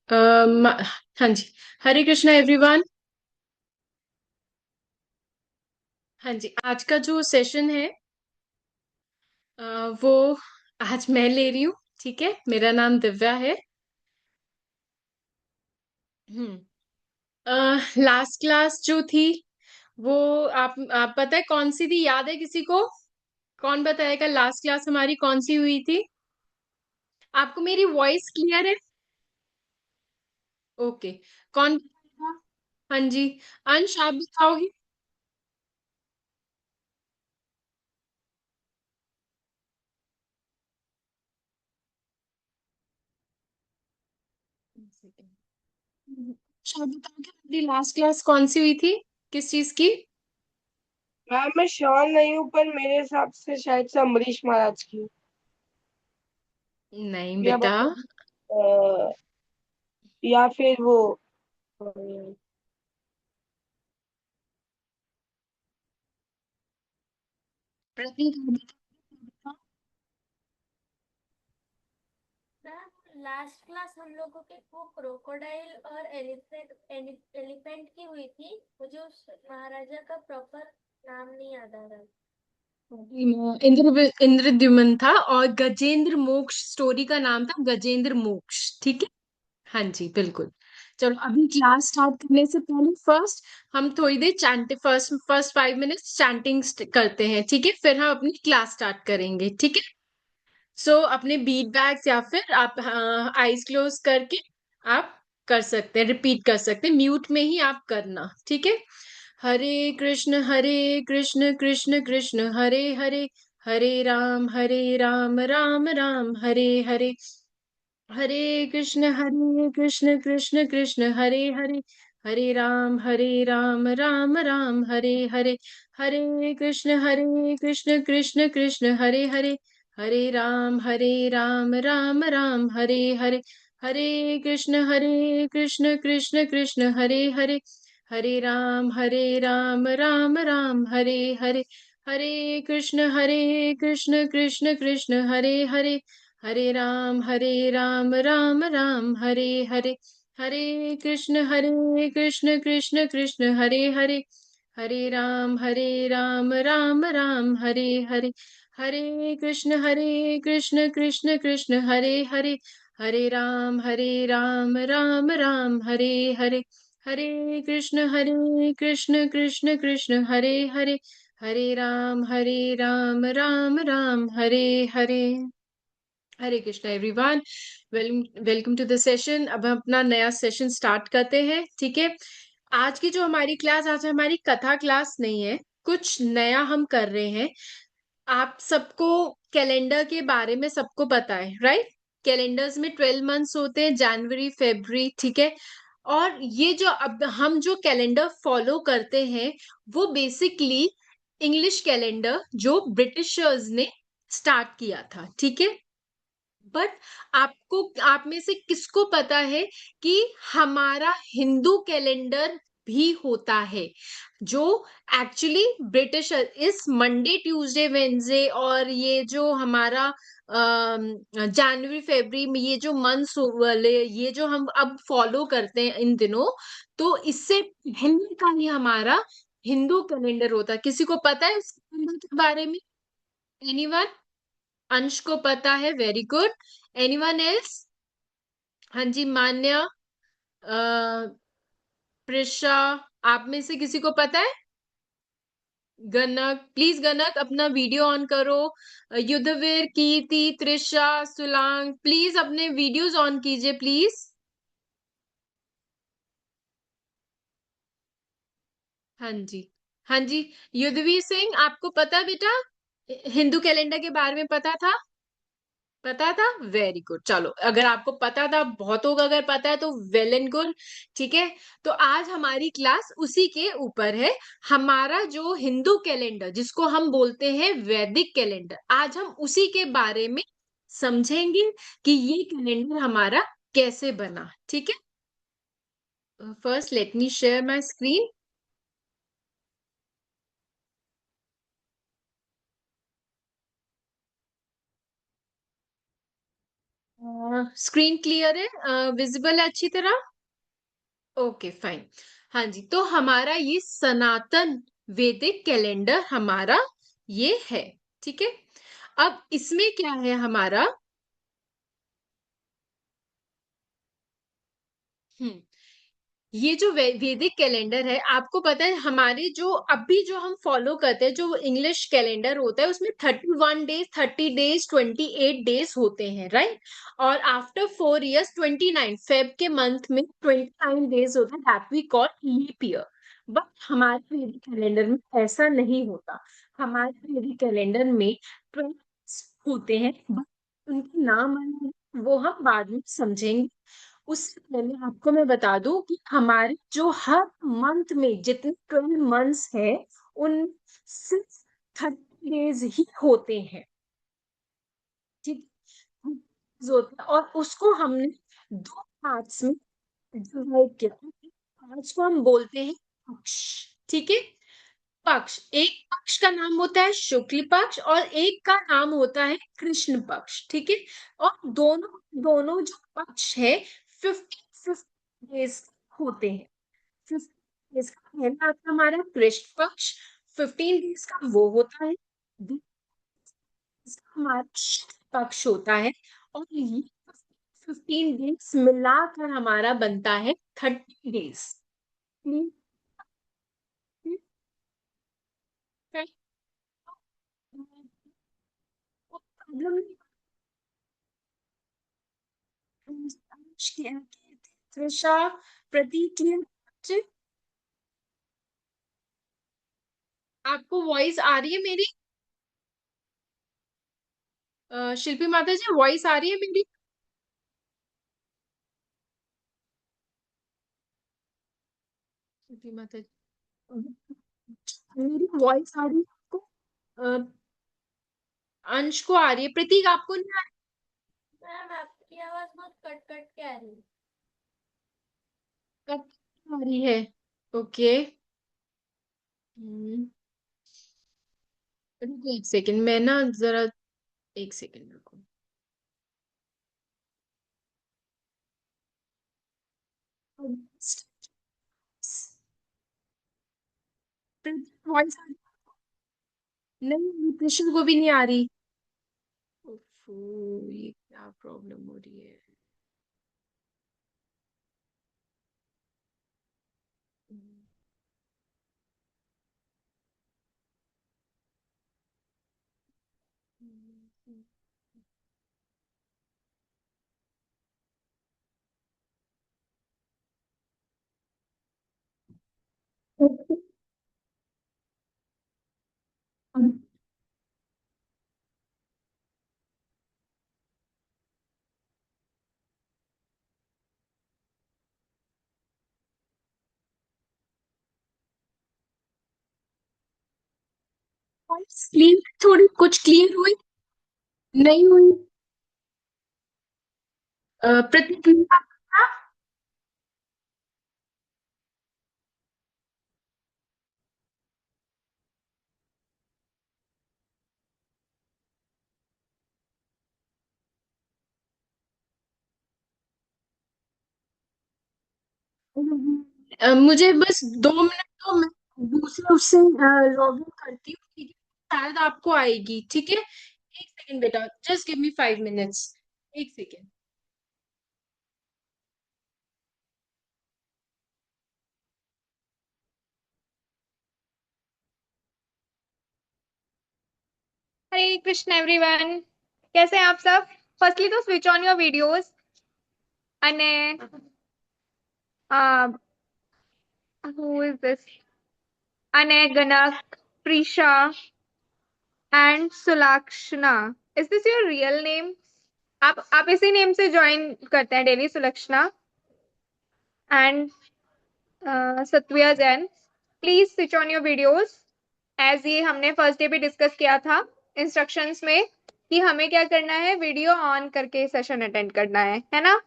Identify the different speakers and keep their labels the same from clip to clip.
Speaker 1: हाँ जी। हरे कृष्णा एवरीवन। हाँ जी, आज का जो सेशन है अ, वो आज मैं ले रही हूँ। ठीक है, मेरा नाम दिव्या है। लास्ट क्लास जो थी वो आप पता है कौन सी थी? याद है किसी को? कौन बताएगा लास्ट क्लास हमारी कौन सी हुई थी? आपको मेरी वॉइस क्लियर है? ओके। कौन बताएगा? हाँ जी। अंश, आप बताओगे? एक सेकंड। अच्छा, आप बताओगे? मेरी लास्ट क्लास कौन सी हुई थी, किस चीज की?
Speaker 2: हाँ, मैं श्योर नहीं हूँ, पर मेरे हिसाब से शायद से अम्बरीश महाराज की।
Speaker 1: नहीं
Speaker 2: या
Speaker 1: बेटा।
Speaker 2: मतलब या फिर वो
Speaker 1: प्रतीक।
Speaker 3: मैम लास्ट क्लास हम लोगों की वो क्रोकोडाइल और एलिफेंट की हुई थी। मुझे उस महाराजा का प्रॉपर नाम नहीं याद आ रहा।
Speaker 1: इंद्रद्युमन था, और गजेंद्र मोक्ष स्टोरी का नाम था, गजेंद्र मोक्ष, ठीक है। हाँ जी बिल्कुल। चलो अभी क्लास स्टार्ट करने से पहले फर्स्ट हम थोड़ी देर फर्स्ट फर्स्ट 5 मिनट्स चैंटिंग करते हैं, ठीक है, फिर हम अपनी क्लास स्टार्ट करेंगे, ठीक है। सो अपने बीट बैग्स या फिर आप आईज क्लोज करके आप कर सकते हैं, रिपीट कर सकते हैं, म्यूट में ही आप करना, ठीक है। हरे Krishna Krishna Krishna Hare Hare, Hare Ram Ram Ram Hare Hare, Hare Krishna Krishna Krishna Hare Hare, Hare Ram Ram Ram Hare Hare, Hare Krishna Krishna Krishna Hare Hare, Hare Ram Ram Ram Hare Hare, Hare Krishna Krishna Krishna Hare Hare, Hare Ram Ram Ram Hare Hare, Hare Krishna Krishna Krishna Hare Hare, Hare Ram Ram Ram Hare Hare, Hare Krishna Krishna Krishna Hare Hare, Hare Ram Ram Ram Hare Hare, Hare Krishna Krishna Krishna Hare Hare, Hare Ram Ram Ram Hare Hare, Hare Krishna Krishna Krishna Hare Hare, Hare Ram Ram Ram Hare Hare. Hare Krishna everyone, welcome to the session. अब हम अपना नया सेशन स्टार्ट करते हैं, ठीक है। आज की जो हमारी क्लास, आज हमारी कथा क्लास नहीं है, कुछ नया हम कर रहे हैं। आप सबको कैलेंडर के बारे में सबको पता है, राइट? कैलेंडर्स में 12 मंथ्स होते हैं, जनवरी फरवरी, ठीक है। और ये जो अब हम जो कैलेंडर फॉलो करते हैं वो बेसिकली इंग्लिश कैलेंडर जो ब्रिटिशर्स ने स्टार्ट किया था, ठीक है। बट आपको, आप में से किसको पता है कि हमारा हिंदू कैलेंडर भी होता है, जो एक्चुअली ब्रिटिश इस मंडे ट्यूसडे वेंसडे और ये जो हमारा जनवरी फरवरी में ये जो मंथ्स वाले, ये जो हम अब फॉलो करते हैं इन दिनों, तो इससे पहले का ही हमारा हिंदू कैलेंडर होता है। किसी को पता है इस कैलेंडर के बारे में? एनीवन? अंश को पता है, वेरी गुड। Anyone else? हाँ जी, मान्या, प्रिशा, आप में से किसी को पता है? गनक, प्लीज गनक अपना वीडियो ऑन करो। युद्धवीर, कीर्ति, त्रिशा, सुलांग, प्लीज अपने वीडियोस ऑन कीजिए प्लीज। हाँ जी, हाँ जी। युद्धवीर सिंह, आपको पता बेटा, हिंदू कैलेंडर के बारे में पता था? पता था, वेरी गुड। चलो अगर आपको पता था, बहुत होगा अगर पता है तो वेल एंड गुड, ठीक है। तो आज हमारी क्लास उसी के ऊपर है, हमारा जो हिंदू कैलेंडर जिसको हम बोलते हैं वैदिक कैलेंडर, आज हम उसी के बारे में समझेंगे कि ये कैलेंडर हमारा कैसे बना, ठीक है। First let me share my screen. Screen clear है, विजिबल है अच्छी तरह? Okay fine. हाँ जी, तो हमारा ये सनातन वैदिक कैलेंडर हमारा ये है, ठीक है। अब इसमें क्या है हमारा, हम्म, ये जो वैदिक कैलेंडर है, आपको पता है हमारे जो अभी जो हम फॉलो करते हैं जो इंग्लिश कैलेंडर होता है उसमें 31 डेज, 30 डेज, 28 डेज होते हैं, राइट। और आफ्टर 4 इयर्स 29 फेब के मंथ में 29 डेज होते हैं, that we call leap year. But हमारे वैदिक कैलेंडर में ऐसा नहीं होता। हमारे वैदिक कैलेंडर में 12 होते हैं, बट उनके नाम अलग हैं, वो हम बाद में समझेंगे। उससे पहले आपको मैं बता दूं कि हमारे जो हर मंथ में जितने 12 मंथ्स है उन सिर्फ 30 डेज ही होते हैं, ठीक है? होता है, और उसको हमने दो पार्ट्स में डिवाइड किया। पार्ट्स को हम बोलते हैं पक्ष, ठीक है? पक्ष, एक पक्ष का नाम होता है शुक्ल पक्ष और एक का नाम होता है कृष्ण पक्ष, ठीक है? और दोनों दोनों जो पक्ष है 50 डेज होते हैं। 50 डेज का पहला आता है हमारा कृष्ण पक्ष, 15 डेज का वो होता है, इसका हमारा शुक्ल पक्ष होता है, और ये 15 डेज मिलाकर हमारा बनता है 30 डेज। प्रॉब्लम त्रिशा, प्रतीक, आपको वॉइस आ रही है मेरी? शिल्पी माता जी, वॉइस आ रही है मेरी? शिल्पी माता जी, मेरी वॉइस आ रही है आपको? अ, अंश को आ रही है, प्रतीक आपको नहीं आ
Speaker 3: मैम आपकी आवाज बहुत कट कट के आ रही है।
Speaker 1: रही? आ रही है, ओके। हम्म, रुको एक सेकंड, मैं ना जरा, एक सेकंड रुको। वॉइस आ रही? नहीं, कृष्ण को भी नहीं आ रही। ओफो, ये क्या प्रॉब्लम हो रही है? वॉइस क्लियर, थोड़ी कुछ क्लियर हुई? नहीं हुई? प्रतिक्रिया? मुझे बस 2 मिनट तो, मैं दूसरे उससे लॉग इन करती हूँ, ठीक है? शायद आपको आएगी, ठीक है? एक सेकंड बेटा, जस्ट गिव मी 5 मिनट्स, एक सेकंड।
Speaker 4: हरे कृष्ण एवरीवन, कैसे हैं आप सब? फर्स्टली तो स्विच ऑन योर वीडियोस અને हु इज दिस અને गणक Prisha and Sulakshana, is this your real name? आप इसी नेम से ज्वाइन करते हैं daily, Sulakshana and Satvia Jain. Please switch on your videos, as ये हमने फर्स्ट डे भी डिस्कस किया था इंस्ट्रक्शंस में कि हमें क्या करना है, वीडियो ऑन करके सेशन अटेंड करना है ना?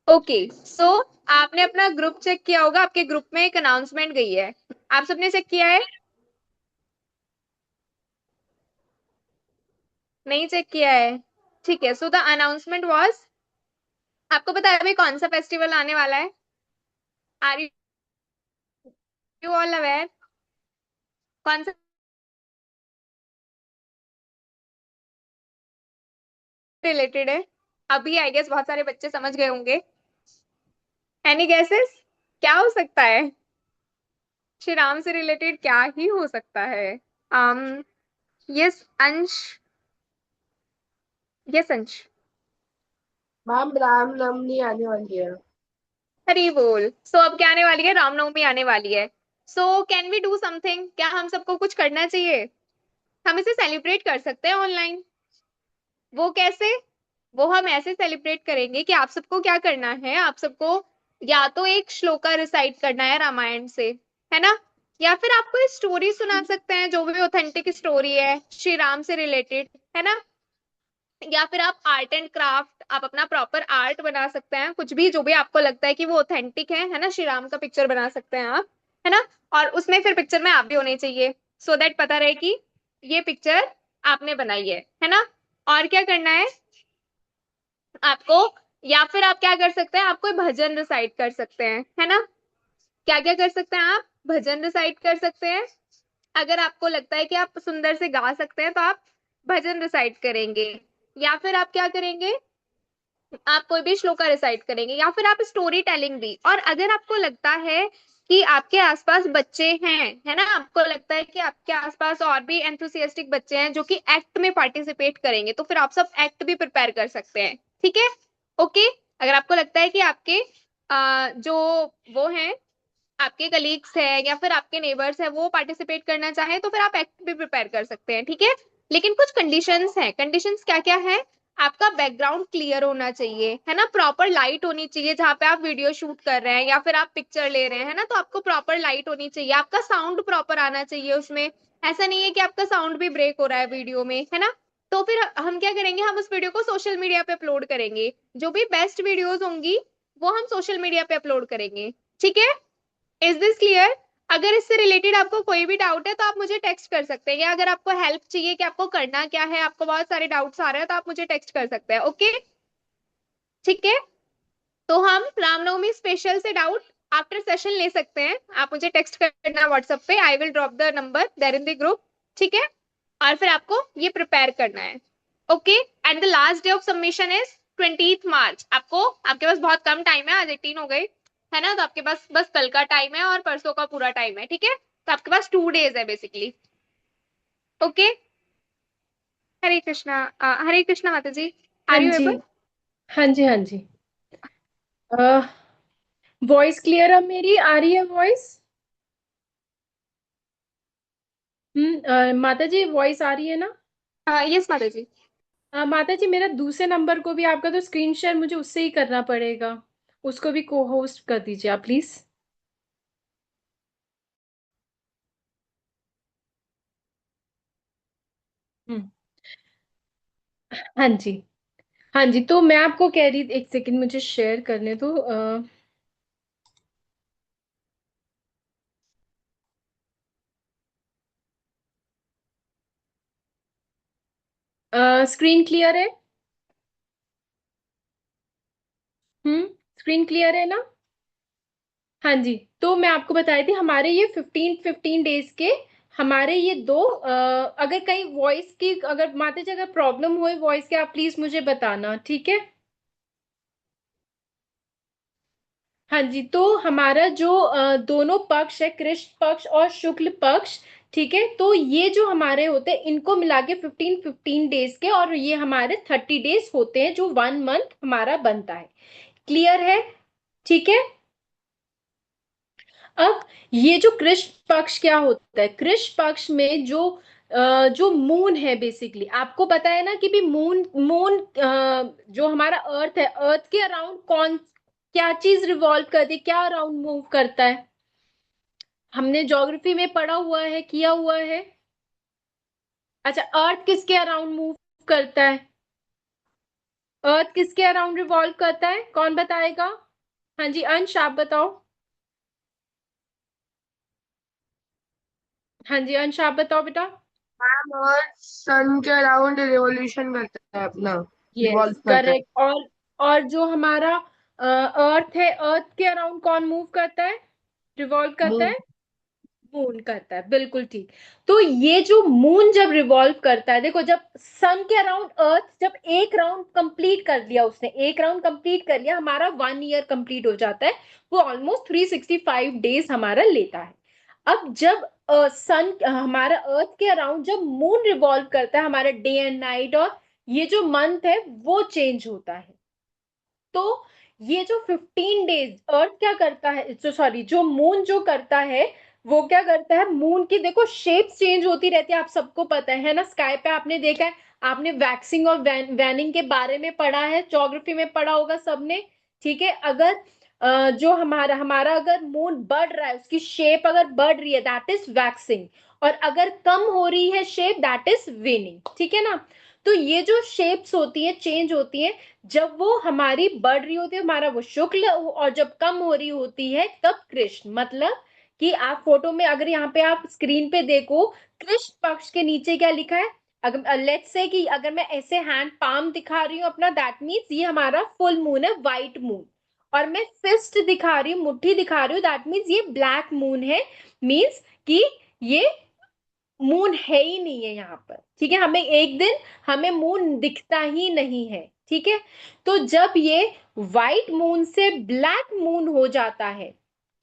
Speaker 4: ओके, सो आपने अपना ग्रुप चेक किया होगा, आपके ग्रुप में एक अनाउंसमेंट गई है, आप सबने चेक किया है? नहीं चेक किया है? ठीक है, सो द अनाउंसमेंट वाज, आपको पता है अभी कौन सा फेस्टिवल आने वाला है? Are you all aware? कौन सा रिलेटेड है? अभी आई गेस बहुत सारे बच्चे समझ गए होंगे। एनी गेसेस, क्या हो सकता है? श्री राम से रिलेटेड क्या ही हो सकता है? यस अंश, यस अंश।
Speaker 2: मैम रामनवमी आने वाली है।
Speaker 4: हरी बोल। सो अब क्या आने वाली है? रामनवमी आने वाली है। So can we do something? क्या हम सबको कुछ करना चाहिए? हम इसे सेलिब्रेट कर सकते हैं ऑनलाइन। वो कैसे? वो हम ऐसे सेलिब्रेट करेंगे कि आप सबको क्या करना है, आप सबको या तो एक श्लोका रिसाइट करना है रामायण से, है ना, या फिर आप कोई स्टोरी सुना सकते हैं जो भी ऑथेंटिक स्टोरी है श्री राम से रिलेटेड, है ना, या फिर आप आर्ट एंड क्राफ्ट, आप अपना प्रॉपर आर्ट बना सकते हैं, कुछ भी जो भी आपको लगता है कि वो ऑथेंटिक है ना, श्री राम का पिक्चर बना सकते हैं आप, है ना, और उसमें फिर पिक्चर में आप भी होने चाहिए, सो दैट पता रहे कि ये पिक्चर आपने बनाई है ना। और क्या करना है आपको, या फिर आप क्या कर सकते हैं, आप कोई भजन रिसाइट कर सकते हैं, है ना, क्या क्या कर सकते हैं आप, भजन रिसाइट कर सकते हैं, अगर आपको लगता है कि आप सुंदर से गा सकते हैं तो आप भजन रिसाइट करेंगे, या फिर आप क्या करेंगे, आप कोई भी श्लोका रिसाइट करेंगे, या फिर आप स्टोरी टेलिंग भी। और अगर आपको लगता है कि आपके आसपास बच्चे हैं, है ना, आपको लगता है कि आपके आसपास और भी एंथुसियास्टिक बच्चे हैं जो कि एक्ट में पार्टिसिपेट करेंगे, तो फिर आप सब एक्ट भी प्रिपेयर कर सकते हैं, ठीक है, ओके। अगर आपको लगता है कि आपके जो वो हैं, आपके कलीग्स है या फिर आपके नेबर्स है वो पार्टिसिपेट करना चाहे तो फिर आप एक्ट भी प्रिपेयर कर सकते हैं, ठीक है। लेकिन कुछ कंडीशंस हैं, कंडीशंस क्या क्या है, आपका बैकग्राउंड क्लियर होना चाहिए, है ना, प्रॉपर लाइट होनी चाहिए जहां पे आप वीडियो शूट कर रहे हैं या फिर आप पिक्चर ले रहे हैं, है ना, तो आपको प्रॉपर लाइट होनी चाहिए, आपका साउंड प्रॉपर आना चाहिए उसमें, ऐसा नहीं है कि आपका साउंड भी ब्रेक हो रहा है वीडियो में, है ना। तो फिर हम क्या करेंगे, हम उस वीडियो को सोशल मीडिया पे अपलोड करेंगे, जो भी बेस्ट वीडियोस होंगी वो हम सोशल मीडिया पे अपलोड करेंगे, ठीक है। Is this clear? अगर इससे रिलेटेड आपको कोई भी डाउट है तो आप मुझे टेक्स्ट कर सकते हैं, या अगर आपको हेल्प चाहिए कि आपको करना क्या है, आपको बहुत सारे डाउट्स आ रहे हैं तो आप मुझे टेक्स्ट कर सकते हैं, ओके, ठीक है। तो हम रामनवमी स्पेशल से डाउट आफ्टर सेशन ले सकते हैं, आप मुझे टेक्स्ट करना व्हाट्सएप पे, I will drop the number there in the group, ठीक है। और फिर आपको ये प्रिपेयर करना है, okay. And the last day of submission is 20 March. आपको, आपके पास बहुत कम टाइम है, आज 18 हो गई, है ना, तो आपके पास बस कल का टाइम है और परसों का पूरा टाइम है, ठीक है, तो आपके पास 2 डेज है बेसिकली, ओके। हरे कृष्णा माता जी,
Speaker 1: हाँ
Speaker 4: आर यू
Speaker 1: जी,
Speaker 4: एबल?
Speaker 1: हाँ जी, हाँ जी। वॉइस क्लियर अब मेरी आ रही है वॉइस? माता जी वॉइस आ रही है ना?
Speaker 4: यस माता जी।
Speaker 1: माता जी मेरा दूसरे नंबर को भी आपका तो स्क्रीन शेयर मुझे उससे ही करना पड़ेगा, उसको भी को होस्ट कर दीजिए आप प्लीज। हम्म। हाँ जी, हाँ जी, तो मैं आपको कह रही, एक सेकंड मुझे शेयर करने दो। स्क्रीन क्लियर है? स्क्रीन क्लियर है ना? हाँ जी, तो मैं आपको बताई थी हमारे ये 15 15 डेज के, हमारे ये दो अगर कहीं वॉइस की, अगर माता जी अगर प्रॉब्लम हुए वॉइस के, आप प्लीज मुझे बताना, ठीक है। हाँ जी, तो हमारा जो दोनों पक्ष है, कृष्ण पक्ष और शुक्ल पक्ष, ठीक है, तो ये जो हमारे होते हैं इनको मिला के 15 15 डेज के, और ये हमारे 30 डेज होते हैं जो 1 मंथ हमारा बनता है, क्लियर है? ठीक है। अब ये जो कृष्ण पक्ष क्या होता है, कृष्ण पक्ष में जो मून है, बेसिकली आपको पता है ना कि भी मून मून जो हमारा अर्थ है, अर्थ के अराउंड कौन क्या चीज रिवॉल्व करती है, क्या अराउंड मूव करता है, हमने ज्योग्राफी में पढ़ा हुआ है, किया हुआ है। अच्छा, अर्थ किसके अराउंड मूव करता है, अर्थ किसके अराउंड रिवॉल्व करता है, कौन बताएगा? हाँ जी, अंश आप बताओ। हाँ जी, अंश आप बताओ बेटा।
Speaker 2: मैम अर्थ सन के अराउंड रिवॉल्यूशन करता है अपना,
Speaker 1: यस,
Speaker 2: रिवॉल्व करता है।
Speaker 1: करेक्ट। और जो हमारा अर्थ है, अर्थ के अराउंड कौन मूव करता है, रिवॉल्व करता
Speaker 2: मून।
Speaker 1: है? मून करता है, बिल्कुल ठीक। तो ये जो मून जब रिवॉल्व करता है, देखो जब सन के अराउंड अर्थ जब एक राउंड कंप्लीट कर लिया, उसने एक राउंड कंप्लीट कर लिया, हमारा 1 ईयर कंप्लीट हो जाता है, वो ऑलमोस्ट 365 डेज हमारा लेता है। अब जब सन हमारा अर्थ के अराउंड जब मून रिवॉल्व करता है, हमारा डे एंड नाइट और ये जो मंथ है वो चेंज होता है। तो ये जो 15 डेज अर्थ क्या करता है, सॉरी, जो मून जो करता है वो क्या करता है, मून की देखो शेप चेंज होती रहती है, आप सबको पता है ना, स्काई पे आपने देखा है, आपने वैक्सिंग और वैनिंग के बारे में पढ़ा है, ज्योग्राफी में पढ़ा होगा सबने। ठीक है, अगर जो हमारा हमारा अगर मून बढ़ रहा है, उसकी शेप अगर बढ़ रही है, दैट इज वैक्सिंग, और अगर कम हो रही है शेप, दैट इज वेनिंग। ठीक है ना। तो ये जो शेप्स होती है, चेंज होती है, जब वो हमारी बढ़ रही होती है हमारा वो शुक्ल, और जब कम हो रही होती है तब कृष्ण। मतलब कि आप फोटो में अगर यहाँ पे आप स्क्रीन पे देखो, कृष्ण पक्ष के नीचे क्या लिखा है, अगर लेट्स से कि अगर मैं ऐसे हैंड पाम दिखा रही हूँ अपना, दैट मीन्स ये हमारा फुल मून है, व्हाइट मून। और मैं फिस्ट दिखा रही हूँ, मुट्ठी दिखा रही हूँ, दैट मीन्स ये ब्लैक मून है, मीन्स कि ये मून है ही नहीं है यहाँ पर। ठीक है, हमें एक दिन हमें मून दिखता ही नहीं है। ठीक है, तो जब ये व्हाइट मून से ब्लैक मून हो जाता है,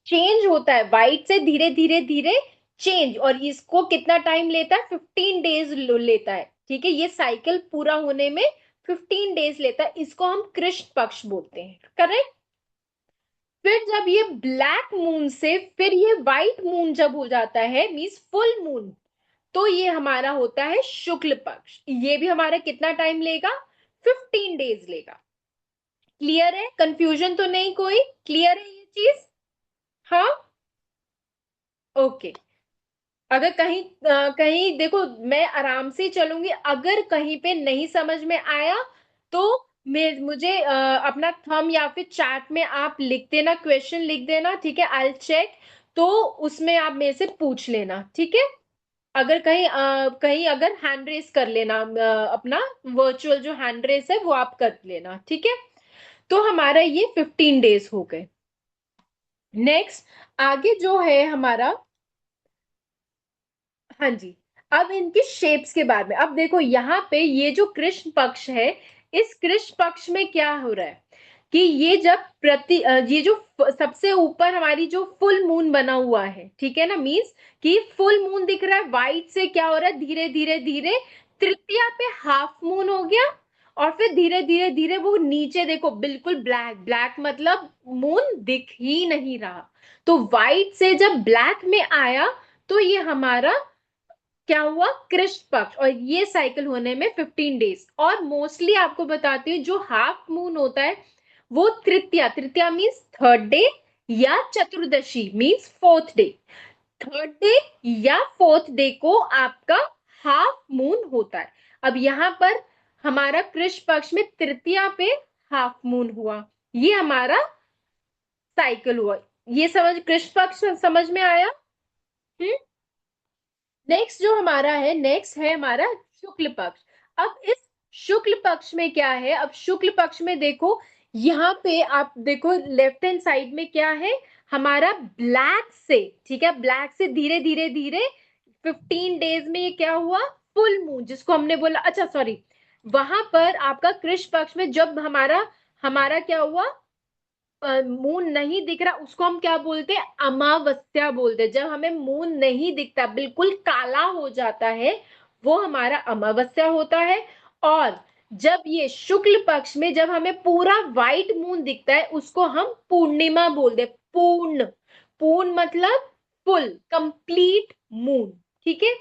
Speaker 1: चेंज होता है व्हाइट से धीरे धीरे धीरे चेंज, और इसको कितना टाइम लेता है, 15 डेज लेता है। ठीक है, ये साइकिल पूरा होने में 15 डेज लेता है, इसको हम कृष्ण पक्ष बोलते हैं। करेक्ट। फिर जब ये ब्लैक मून से फिर ये व्हाइट मून जब हो जाता है, मीन्स फुल मून, तो ये हमारा होता है शुक्ल पक्ष। ये भी हमारा कितना टाइम लेगा, 15 डेज लेगा। क्लियर है, कंफ्यूजन तो नहीं कोई, क्लियर है ये चीज? हाँ, ओके। अगर कहीं कहीं देखो, मैं आराम से चलूंगी, अगर कहीं पे नहीं समझ में आया तो मुझे अपना थंब या फिर चैट में आप लिख देना, क्वेश्चन लिख देना। ठीक है, आई चेक, तो उसमें आप मेरे से पूछ लेना। ठीक है, अगर कहीं अगर हैंड रेस कर लेना, अपना वर्चुअल जो हैंड रेस है वो आप कर लेना। ठीक है, तो हमारा ये 15 डेज हो गए। नेक्स्ट, आगे जो है हमारा, हाँ जी, अब इनकी शेप्स के बारे में। अब देखो यहाँ पे ये जो कृष्ण पक्ष है, इस कृष्ण पक्ष में क्या हो रहा है कि ये जब ये जो सबसे ऊपर हमारी जो फुल मून बना हुआ है, ठीक है ना, मीन्स कि फुल मून दिख रहा है, व्हाइट से क्या हो रहा है, धीरे धीरे धीरे तृतीया पे हाफ मून हो गया, और फिर धीरे धीरे धीरे वो नीचे देखो बिल्कुल ब्लैक, ब्लैक मतलब मून दिख ही नहीं रहा। तो व्हाइट से जब ब्लैक में आया, तो ये हमारा क्या हुआ, कृष्ण पक्ष, और ये साइकिल होने में 15 डेज। और मोस्टली आपको बताती हूँ, जो हाफ मून होता है वो तृतीया, तृतीया मीन्स थर्ड डे, या चतुर्दशी means fourth day. Third day या फोर्थ डे को आपका हाफ मून होता है। अब यहाँ पर हमारा कृष्ण पक्ष में तृतीया पे हाफ मून हुआ, ये हमारा साइकिल हुआ। ये समझ, कृष्ण पक्ष समझ में आया? नेक्स्ट जो हमारा है, नेक्स्ट है हमारा शुक्ल पक्ष। अब इस शुक्ल पक्ष में क्या है, अब शुक्ल पक्ष में देखो, यहाँ पे आप देखो लेफ्ट हैंड साइड में क्या है हमारा, ब्लैक से, ठीक है, ब्लैक से धीरे धीरे धीरे 15 डेज में ये क्या हुआ, फुल मून, जिसको हमने बोला, अच्छा सॉरी, वहां पर आपका कृष्ण पक्ष में जब हमारा हमारा क्या हुआ, मून नहीं दिख रहा, उसको हम क्या बोलते हैं, अमावस्या बोलते हैं। जब हमें मून नहीं दिखता, बिल्कुल काला हो जाता है, वो हमारा अमावस्या होता है। और जब ये शुक्ल पक्ष में जब हमें पूरा व्हाइट मून दिखता है, उसको हम पूर्णिमा बोलते हैं। पूर्ण, पूर्ण मतलब फुल, कंप्लीट मून। ठीक है,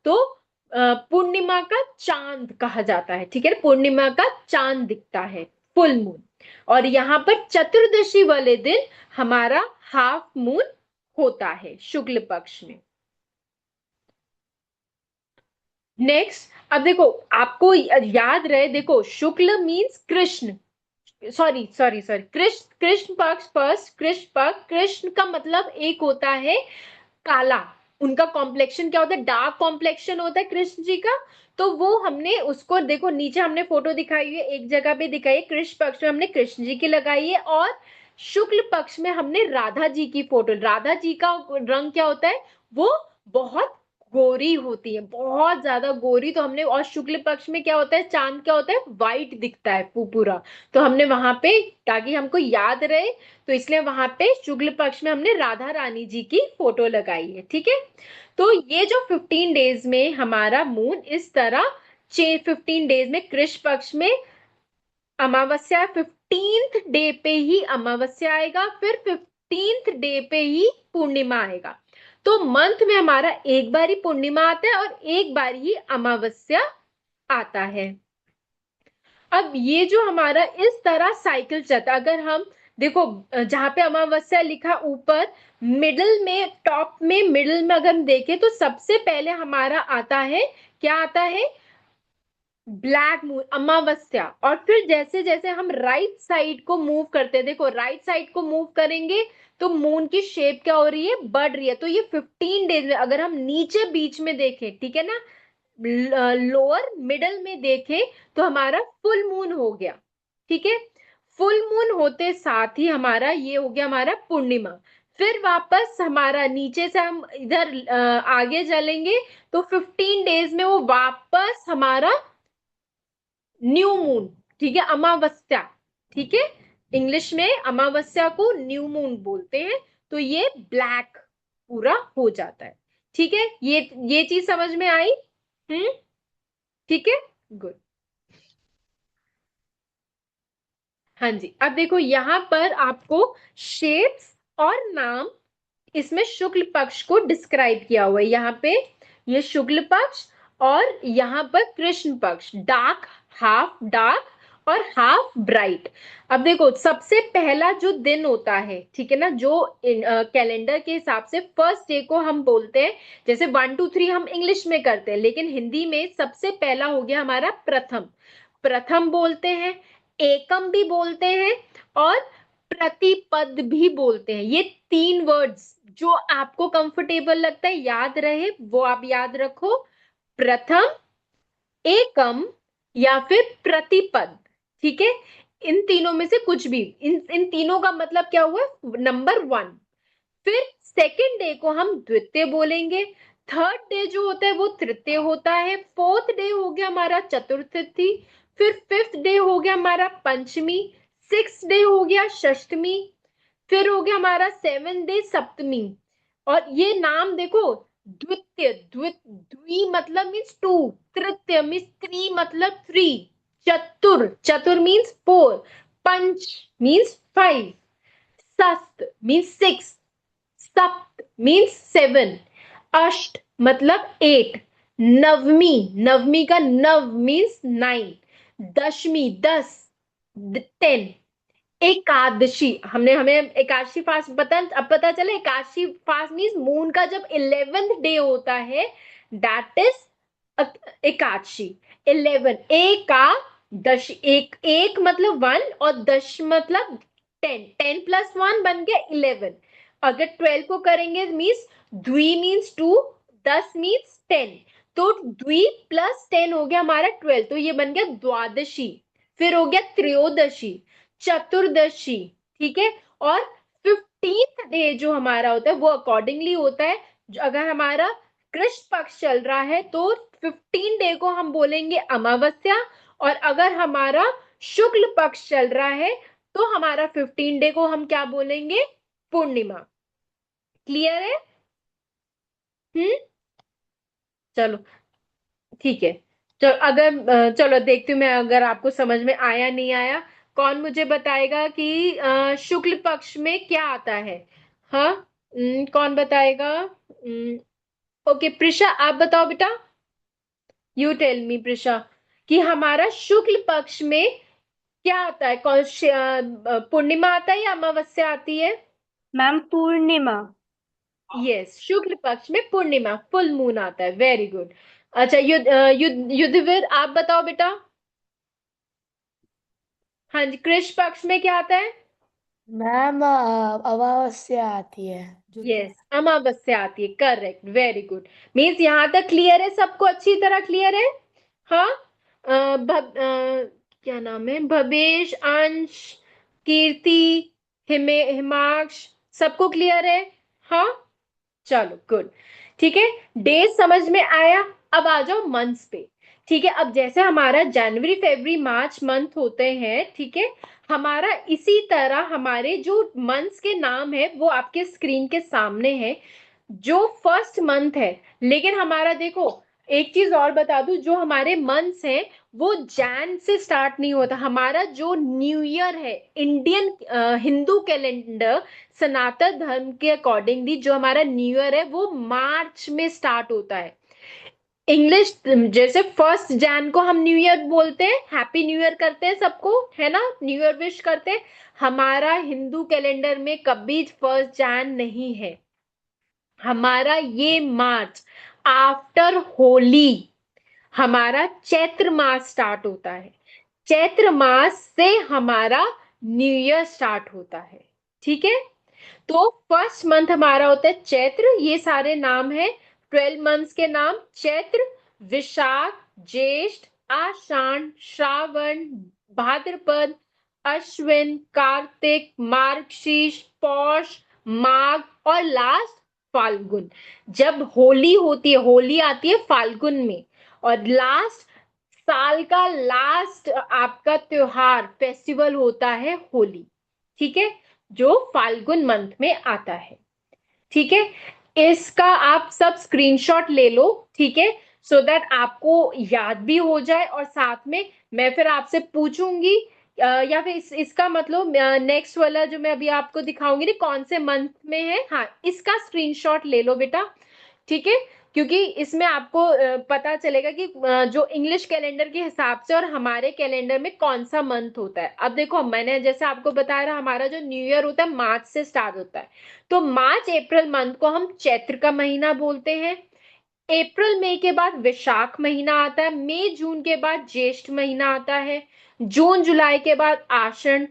Speaker 1: तो पूर्णिमा का चांद कहा जाता है। ठीक है, पूर्णिमा का चांद दिखता है, फुल मून। और यहाँ पर चतुर्दशी वाले दिन हमारा हाफ मून होता है शुक्ल पक्ष में। नेक्स्ट, अब देखो आपको याद रहे, देखो शुक्ल मीन्स कृष्ण, सॉरी सॉरी सॉरी, कृष्ण, कृष्ण पक्ष फर्स्ट, कृष्ण पक्ष, कृष्ण का मतलब एक होता है काला, उनका कॉम्प्लेक्शन क्या होता है, डार्क कॉम्प्लेक्शन होता है कृष्ण जी का। तो वो हमने उसको देखो, नीचे हमने फोटो दिखाई हुई है, एक जगह पे दिखाई है, कृष्ण पक्ष में हमने कृष्ण जी की लगाई है, और शुक्ल पक्ष में हमने राधा जी की फोटो। राधा जी का रंग क्या होता है, वो बहुत गोरी होती है, बहुत ज्यादा गोरी, तो हमने, और शुक्ल पक्ष में क्या होता है, चांद क्या होता है, व्हाइट दिखता है पूरा। तो हमने वहां पे, ताकि हमको याद रहे, तो इसलिए वहां पे शुक्ल पक्ष में हमने राधा रानी जी की फोटो लगाई है। ठीक है, तो ये जो 15 डेज में हमारा मून इस तरह 15 डेज में कृष्ण पक्ष में अमावस्या, 15th डे पे ही अमावस्या आएगा, फिर 15th डे पे ही पूर्णिमा आएगा। तो मंथ में हमारा एक बार ही पूर्णिमा आता है और एक बार ही अमावस्या आता है। अब ये जो हमारा इस तरह साइकिल चलता है। अगर हम देखो जहां पे अमावस्या लिखा ऊपर मिडिल में, टॉप में, मिडिल में अगर हम देखें तो सबसे पहले हमारा आता है, क्या आता है, ब्लैक मून, अमावस्या। और फिर जैसे जैसे हम राइट साइड को मूव करते हैं, देखो राइट साइड को मूव करेंगे तो मून की शेप क्या हो रही है, बढ़ रही है। तो ये 15 डेज में, अगर हम नीचे बीच में देखें, ठीक है ना, लोअर मिडल में देखें तो हमारा फुल मून हो गया, ठीक है। फुल मून होते साथ ही हमारा ये हो गया हमारा पूर्णिमा। फिर वापस हमारा नीचे से हम इधर आगे चलेंगे तो 15 डेज में वो वापस हमारा न्यू मून, ठीक है, अमावस्या, ठीक है। इंग्लिश में अमावस्या को न्यू मून बोलते हैं। तो ये ब्लैक पूरा हो जाता है, ठीक है। ये चीज समझ में आई? ठीक है, गुड। हाँ जी, अब देखो यहाँ पर आपको शेप्स और नाम, इसमें शुक्ल पक्ष को डिस्क्राइब किया हुआ है। यहाँ पे ये शुक्ल पक्ष और यहाँ पर कृष्ण पक्ष, डार्क, हाफ डार्क और हाफ ब्राइट। अब देखो सबसे पहला जो दिन होता है, ठीक है ना, जो कैलेंडर के हिसाब से फर्स्ट डे को हम बोलते हैं, जैसे 1 2 3 हम इंग्लिश में करते हैं, लेकिन हिंदी में सबसे पहला हो गया हमारा प्रथम। प्रथम बोलते हैं, एकम भी बोलते हैं और प्रतिपद भी बोलते हैं। ये 3 वर्ड्स जो आपको कंफर्टेबल लगता है याद रहे वो आप याद रखो, प्रथम, एकम या फिर प्रतिपद, ठीक है। इन तीनों में से कुछ भी, इन तीनों का मतलब क्या हुआ, नंबर 1। फिर सेकेंड डे को हम द्वितीय बोलेंगे, थर्ड डे जो होता है वो तृतीय होता है, फोर्थ डे हो गया हमारा चतुर्थी, फिर फिफ्थ डे हो गया हमारा पंचमी, सिक्स डे हो गया षष्टमी, फिर हो गया हमारा 7th डे सप्तमी। और ये नाम देखो, द्वितीय, द्वि मतलब मीन्स 2, तृतीय मीन्स 3 मतलब 3, चतुर, चतुर मीन्स 4, पंच मीन्स 5, षष्ठ मीन्स 6, सप्त मीन्स 7, अष्ट मतलब 8, नवमी, नवमी का नव मीन्स 9, दशमी 10, 10, एकादशी, हमें एकादशी फास्ट अब पता चले, एकादशी फास्ट मीन्स मून का जब 11th डे होता है, दैट इज एकादशी। 11, एकादशी, एक मतलब 1 और दश मतलब 10, 10 + 1 बन गया 11। अगर 12 को करेंगे मीन्स द्वि मीन्स 2, 10 मीन्स 10, तो द्वि + 10 हो गया हमारा 12, तो ये बन गया द्वादशी। फिर हो गया त्रयोदशी, चतुर्दशी, ठीक है। और 15th डे जो हमारा होता है वो अकॉर्डिंगली होता है, अगर हमारा कृष्ण पक्ष चल रहा है तो 15 डे को हम बोलेंगे अमावस्या, और अगर हमारा शुक्ल पक्ष चल रहा है तो हमारा 15 डे को हम क्या बोलेंगे, पूर्णिमा। क्लियर है? चलो ठीक है। तो अगर चलो देखती हूँ मैं, अगर आपको समझ में आया नहीं आया, कौन मुझे बताएगा कि शुक्ल पक्ष में क्या आता है? हाँ, कौन बताएगा? ओके प्रिशा, आप बताओ बेटा, यू टेल मी प्रिशा, कि हमारा शुक्ल पक्ष में क्या आता है, पूर्णिमा आता है या अमावस्या आती है?
Speaker 5: मैम पूर्णिमा।
Speaker 1: यस, शुक्ल पक्ष में पूर्णिमा, फुल मून आता है। Very good. अच्छा युद्धवीर आप बताओ बेटा। हाँ जी, कृष्ण पक्ष में क्या आता है?
Speaker 2: मैम अमावस्या आती है।
Speaker 1: यस, अमावस्या आती है, करेक्ट, वेरी गुड। मीन्स यहाँ तक क्लियर है, सबको अच्छी तरह क्लियर है? हाँ, क्या नाम है, भवेश, अंश, कीर्ति, हिमाक्ष, सबको क्लियर है? हाँ, चलो गुड, ठीक है। डेज समझ में आया। अब आ जाओ मंथ्स पे, ठीक है। अब जैसे हमारा जनवरी, फरवरी, मार्च मंथ होते हैं, ठीक है, हमारा इसी तरह हमारे जो मंथ्स के नाम है वो आपके स्क्रीन के सामने है। जो फर्स्ट मंथ है, लेकिन हमारा देखो एक चीज और बता दूं, जो हमारे मंथ्स हैं वो जैन से स्टार्ट नहीं होता। हमारा जो न्यू ईयर है इंडियन हिंदू कैलेंडर सनातन धर्म के अकॉर्डिंगली जो हमारा न्यू ईयर है वो मार्च में स्टार्ट होता है। इंग्लिश जैसे 1 जैन को हम न्यू ईयर बोलते हैं, हैप्पी न्यू ईयर करते हैं सबको, है ना, न्यू ईयर विश करते हैं। हमारा हिंदू कैलेंडर में कभी 1 जैन नहीं है। हमारा ये मार्च आफ्टर होली हमारा चैत्र मास स्टार्ट होता है। चैत्र मास से हमारा न्यू ईयर स्टार्ट होता है। ठीक है, तो फर्स्ट मंथ हमारा होता है चैत्र। ये सारे नाम है 12 मंथ्स के नाम, चैत्र, विशाख, ज्येष्ठ, आषाढ़, श्रावण, भाद्रपद, अश्विन, कार्तिक, मार्गशीर्ष, पौष, माघ और लास्ट फाल्गुन। जब होली होती है, होली आती है फाल्गुन में, और लास्ट साल का लास्ट आपका त्योहार फेस्टिवल होता है होली। ठीक है, जो फाल्गुन मंथ में आता है। ठीक है, इसका आप सब स्क्रीनशॉट ले लो। ठीक है, सो दैट आपको याद भी हो जाए, और साथ में मैं फिर आपसे पूछूंगी या फिर इसका मतलब नेक्स्ट वाला जो मैं अभी आपको दिखाऊंगी ना कौन से मंथ में है, हाँ इसका स्क्रीनशॉट ले लो बेटा। ठीक है, क्योंकि इसमें आपको पता चलेगा कि जो इंग्लिश कैलेंडर के हिसाब से और हमारे कैलेंडर में कौन सा मंथ होता है। अब देखो मैंने जैसे आपको बताया रहा, हमारा जो न्यू ईयर होता है मार्च से स्टार्ट होता है, तो मार्च अप्रैल मंथ को हम चैत्र का महीना बोलते हैं। अप्रैल मई के बाद वैशाख महीना आता है, मई जून के बाद ज्येष्ठ महीना आता है, जून जुलाई के बाद आषाढ़,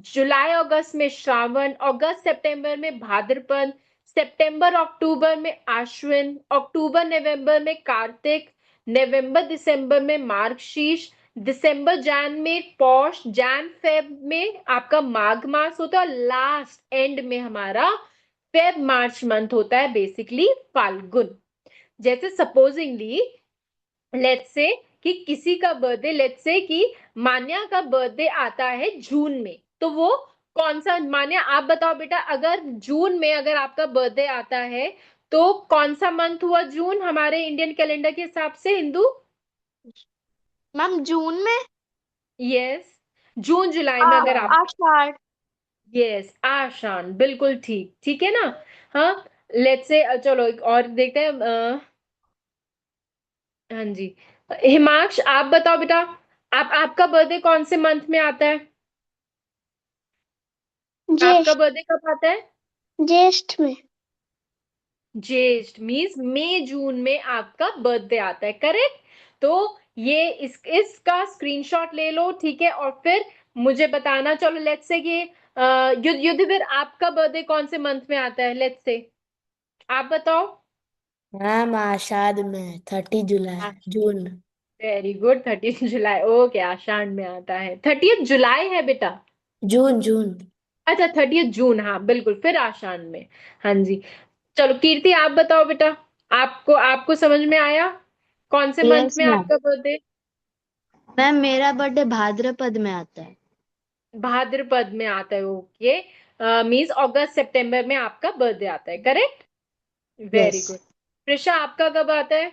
Speaker 1: जुलाई अगस्त में श्रावण, अगस्त सितंबर में भाद्रपद, सितंबर अक्टूबर में आश्विन, अक्टूबर नवंबर में कार्तिक, नवंबर दिसंबर में मार्गशीर्ष, दिसंबर जैन में पौष, जैन फेब में आपका माघ मास होता है, और लास्ट एंड में हमारा फेब मार्च मंथ होता है, बेसिकली फाल्गुन। जैसे सपोजिंगली लेट्स से कि किसी का बर्थडे, लेट्स से कि मान्या का बर्थडे आता है जून में, तो वो कौन सा, मान्या आप बताओ बेटा, अगर जून में अगर आपका बर्थडे आता है तो कौन सा मंथ हुआ जून हमारे इंडियन कैलेंडर के हिसाब से हिंदू?
Speaker 6: मैम जून में
Speaker 1: यस, जून जुलाई में अगर आप,
Speaker 4: आषाढ़।
Speaker 1: यस आषाढ़, बिल्कुल ठीक, ठीक है ना। हाँ, लेट्स से चलो एक और देखते हैं हाँ जी, हिमांश आप बताओ बेटा, आपका बर्थडे कौन से मंथ में आता है? आपका
Speaker 6: ज्येष्ठ
Speaker 1: बर्थडे कब आता है?
Speaker 6: ज्येष्ठ में।
Speaker 1: ज्येष्ठ मीन्स मई जून में आपका बर्थडे आता है, करेक्ट। तो ये इसका स्क्रीनशॉट ले लो। ठीक है, और फिर मुझे बताना। चलो लेट्स से कि युद्धवीर आपका बर्थडे कौन से मंथ में आता है, लेट्स से आप बताओ।
Speaker 7: मैम आषाढ़ में 30 जुलाई जून।
Speaker 1: वेरी गुड, 30 जुलाई, ओके, आषाढ़ में आता है। 30 जुलाई है बेटा?
Speaker 7: जून जून।
Speaker 1: अच्छा 30 जून, हाँ बिल्कुल, फिर आषाढ़ में। हाँ जी, चलो कीर्ति आप बताओ बेटा, आपको आपको समझ में आया कौन से मंथ
Speaker 7: यस
Speaker 1: में
Speaker 7: मैम।
Speaker 1: आपका बर्थडे?
Speaker 7: मैम मेरा बर्थडे भाद्रपद में आता है।
Speaker 1: भाद्रपद में आता है, ओके, मीन्स अगस्त सितंबर में आपका बर्थडे आता है, correct. Very
Speaker 7: yes
Speaker 1: good. Prisha आपका कब आता है?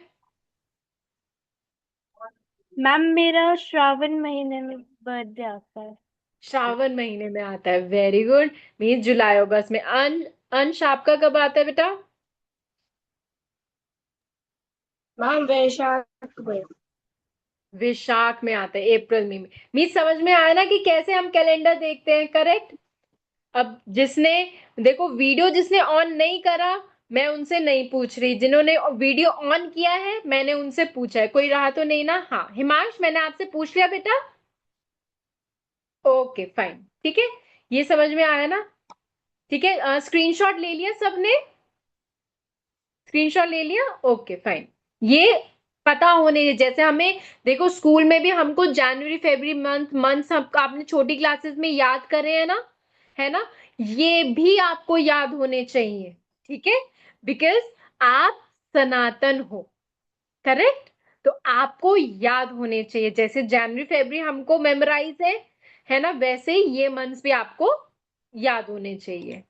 Speaker 5: मैम मेरा श्रावण महीने में बर्थडे आता है।
Speaker 1: श्रावण महीने में आता है, वेरी गुड, मीन्स जुलाई अगस्त में। अंश आपका कब आता है बेटा?
Speaker 2: मैम वैशाख में।
Speaker 1: विशाख में आता है, अप्रैल में। मीन्स समझ में आया ना कि कैसे हम कैलेंडर देखते हैं, करेक्ट। अब जिसने, देखो वीडियो जिसने ऑन नहीं करा मैं उनसे नहीं पूछ रही, जिन्होंने वीडियो ऑन किया है मैंने उनसे पूछा है। कोई रहा तो नहीं ना? हाँ हिमांश मैंने आपसे पूछ लिया बेटा, ओके फाइन, ठीक है, ये समझ में आया ना? ठीक है, स्क्रीनशॉट ले लिया सबने? स्क्रीनशॉट ले लिया, ओके फाइन। ये पता होने, जैसे हमें देखो स्कूल में भी हमको जनवरी फरवरी मंथ आपने छोटी क्लासेस में याद करे हैं ना, है ना, ये भी आपको याद होने चाहिए। ठीक है, बिकॉज आप सनातन हो, करेक्ट, तो आपको याद होने चाहिए। जैसे जनवरी फरवरी हमको मेमोराइज है ना, वैसे ही ये मंथ्स भी आपको याद होने चाहिए।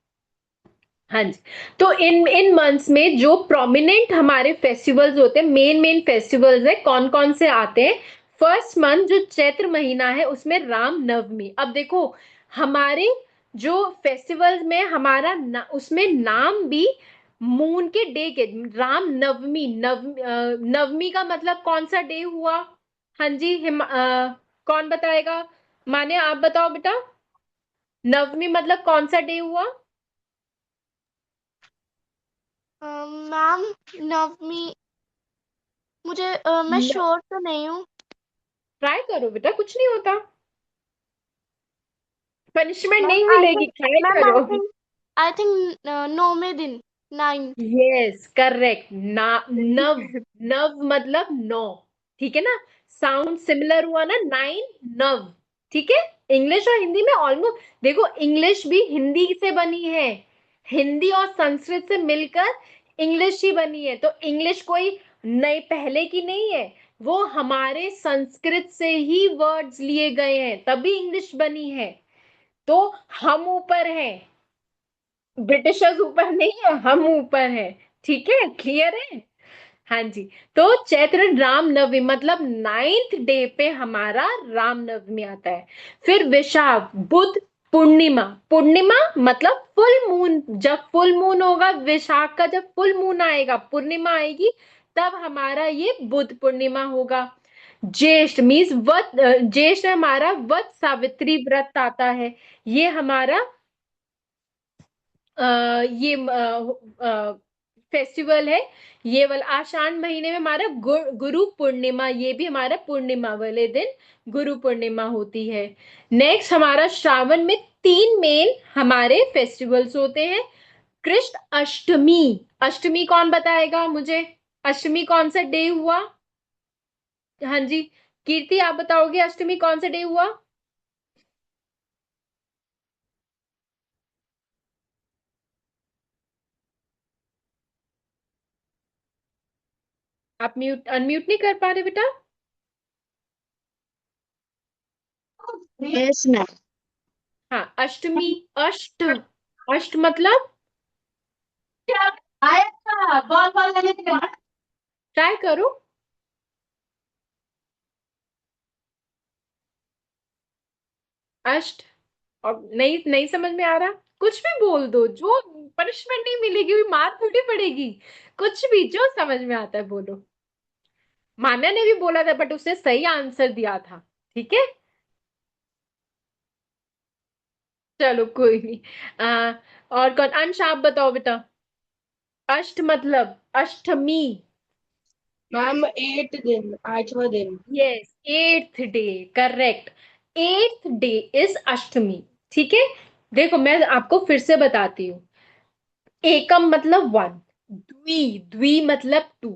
Speaker 1: हाँ जी, तो इन मंथ्स में जो प्रोमिनेंट हमारे फेस्टिवल्स होते हैं, मेन फेस्टिवल्स है, कौन कौन से आते हैं? फर्स्ट मंथ जो चैत्र महीना है उसमें राम नवमी। अब देखो हमारे जो फेस्टिवल्स में हमारा उसमें नाम भी मून के डे के, राम नवमी। नवमी का मतलब कौन सा डे हुआ? हाँ जी, कौन बताएगा? माने आप बताओ बेटा, नवमी मतलब कौन सा डे हुआ?
Speaker 6: मैम नवमी मुझे मैं श्योर तो नहीं हूँ।
Speaker 1: ट्राई करो बेटा, कुछ नहीं होता, पनिशमेंट
Speaker 6: मैम
Speaker 1: नहीं
Speaker 6: आई
Speaker 1: मिलेगी,
Speaker 6: थिंक
Speaker 1: ट्राई
Speaker 6: मैम
Speaker 1: करो।
Speaker 6: आई थिंक 9वें दिन 9।
Speaker 1: Yes correct. नव, नव मतलब 9, ठीक है ना? साउंड सिमिलर हुआ ना, 9 नव, ठीक है। इंग्लिश और हिंदी में ऑलमोस्ट, देखो इंग्लिश भी हिंदी से बनी है, हिंदी और संस्कृत से मिलकर इंग्लिश ही बनी है। तो इंग्लिश कोई नई पहले की नहीं है, वो हमारे संस्कृत से ही वर्ड्स लिए गए हैं तभी इंग्लिश बनी है। तो हम ऊपर हैं, ब्रिटिशर्स ऊपर नहीं है, हम ऊपर है, ठीक है, क्लियर है? हाँ जी। तो चैत्र रामनवमी मतलब 9th डे पे हमारा रामनवमी आता है। फिर विशाख बुध पूर्णिमा। पूर्णिमा मतलब फुल मून, जब फुल मून होगा विशाख का, जब फुल मून आएगा पूर्णिमा आएगी, तब हमारा ये बुध पूर्णिमा होगा। ज्येष्ठ मीन्स वट, ज्येष्ठ हमारा वट सावित्री व्रत आता है, ये हमारा ये फेस्टिवल है। ये वाला आषाढ़ महीने में हमारा गुरु पूर्णिमा, ये भी हमारा पूर्णिमा वाले दिन गुरु पूर्णिमा होती है। नेक्स्ट हमारा श्रावण में 3 मेन हमारे फेस्टिवल्स होते हैं। कृष्ण अष्टमी। अष्टमी कौन बताएगा मुझे? अष्टमी कौन सा डे हुआ? हाँ जी, कीर्ति आप बताओगे अष्टमी कौन सा डे हुआ? आप म्यूट अनम्यूट नहीं कर पा रहे बेटा?
Speaker 6: Yes ma'am.
Speaker 1: हाँ, अष्टमी। अष्ट, अष्ट मतलब, ट्राई करो। अष्ट, और नहीं नहीं समझ में आ रहा, कुछ भी बोल दो, जो पनिशमेंट नहीं मिलेगी, भी मार थोड़ी पड़ेगी, कुछ भी जो समझ में आता है बोलो। मान्या ने भी बोला था बट उसने सही आंसर दिया था, ठीक है। चलो कोई नहीं। और कौन? अंश आप बताओ बेटा, अष्ट मतलब अष्टमी।
Speaker 2: मैम 8 दिन, 8वां दिन।
Speaker 1: Yes, 8th day, correct. 8th day is अष्टमी, ठीक है। देखो मैं आपको फिर से बताती हूँ। एकम मतलब 1, द्वि, द्वि मतलब 2,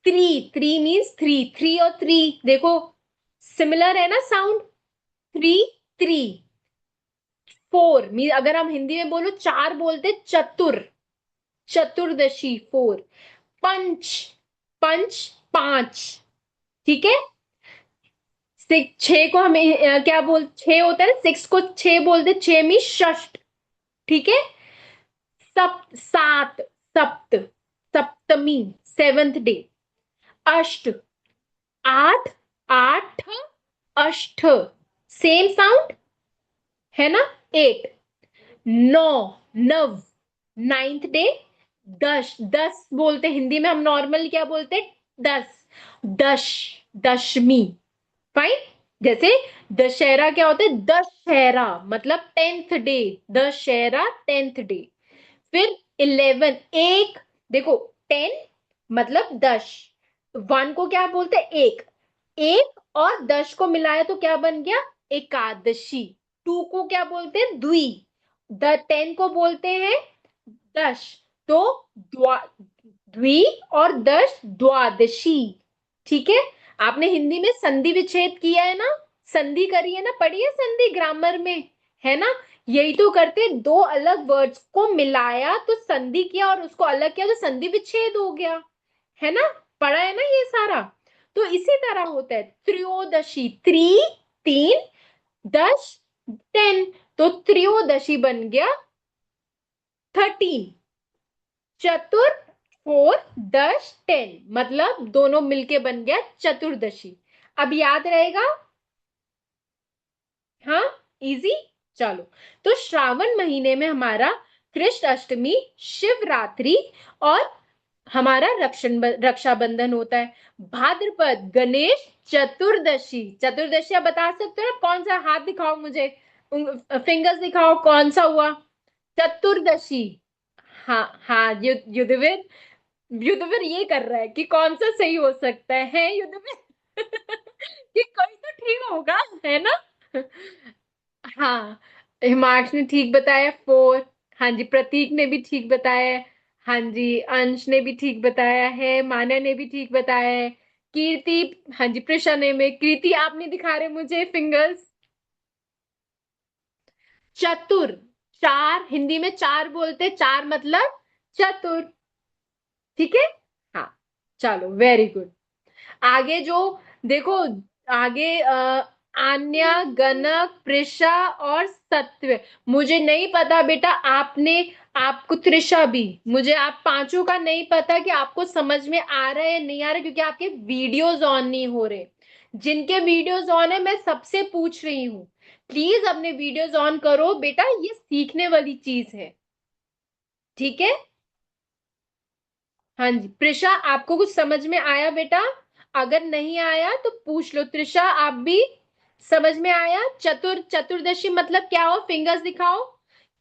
Speaker 1: थ्री, थ्री मीन्स 3, 3 और 3 देखो सिमिलर है ना साउंड, 3 3। 4 मीन अगर हम हिंदी में बोलो 4 बोलते चतुर, चतुर्दशी 4। पंच, पंच 5, ठीक है। 6 को हमें क्या बोल, 6 होता है ना, 6 को 6 बोलते, 6 मीन षष्ठ, ठीक है। सप्त 7, सप्त, सप्तमी 7th डे। अष्ट 8, 8 अष्ट, सेम साउंड है ना, 8। 9 नव 9th डे। 10, 10 बोलते हिंदी में हम नॉर्मल क्या बोलते, 10, दश, दशमी, फाइन। जैसे दशहरा क्या होता है, दशहरा मतलब 10th day, Dussehra 10th day. फिर 11 एक, देखो 10 मतलब 10, 1 को क्या बोलते हैं, एक, एक और 10 को मिलाया तो क्या बन गया, एकादशी। 2 को क्या बोलते हैं, द्वि। 10 को बोलते हैं 10, तो द्वि और 10 द्वादशी, ठीक है। आपने हिंदी में संधि विच्छेद किया है ना, संधि करी है ना, पढ़ी है संधि ग्रामर में, है ना? यही तो करते, दो अलग वर्ड्स को मिलाया तो संधि किया और उसको अलग किया तो संधि विच्छेद हो गया, है ना? पढ़ा है ना ये सारा? तो इसी तरह होता है त्रयोदशी, 3 3, 10 10, तो त्रयोदशी बन गया 13। चतुर 4 10 10 मतलब दोनों मिलके बन गया चतुर्दशी। अब याद रहेगा? हाँ, इजी। चलो, तो श्रावण महीने में हमारा कृष्ण अष्टमी, शिवरात्रि और हमारा रक्षाबंधन होता है। भाद्रपद गणेश चतुर्दशी। चतुर्दशी आप बता सकते हो ना? कौन सा? हाथ दिखाओ मुझे, फिंगर्स दिखाओ, कौन सा हुआ चतुर्दशी? हाँ हाँ, युद्धवीर, युद्धवीर ये कर रहा है कि कौन सा सही हो सकता है युद्धवीर? कि कोई तो ठीक होगा, है ना? हाँ, हिमांश ने ठीक बताया, 4। हाँ जी, प्रतीक ने भी ठीक बताया है। हाँ जी, अंश ने भी ठीक बताया है, मान्या ने भी ठीक बताया है, कीर्ति, हाँ जी, प्रिशा ने में, कृति आप नहीं दिखा रहे मुझे फिंगर्स। चतुर, चार, हिंदी में चार बोलते, चार मतलब चतुर। ठीक है। हाँ, चलो, वेरी गुड। आगे जो देखो, आगे आन्या, गणक, प्रिशा और सत्व। मुझे नहीं पता बेटा, आपने, आपको त्रिशा भी, मुझे आप पांचों का नहीं पता कि आपको समझ में आ रहा है या नहीं आ रहा, क्योंकि आपके वीडियोस ऑन नहीं हो रहे। जिनके वीडियोस ऑन है मैं सबसे पूछ रही हूँ, प्लीज अपने वीडियोस ऑन करो बेटा, ये सीखने वाली चीज है। ठीक है। हाँ जी, प्रिशा आपको कुछ समझ में आया बेटा? अगर नहीं आया तो पूछ लो। त्रिशा आप भी, समझ में आया? चतुर्दशी मतलब क्या हो? फिंगर्स दिखाओ,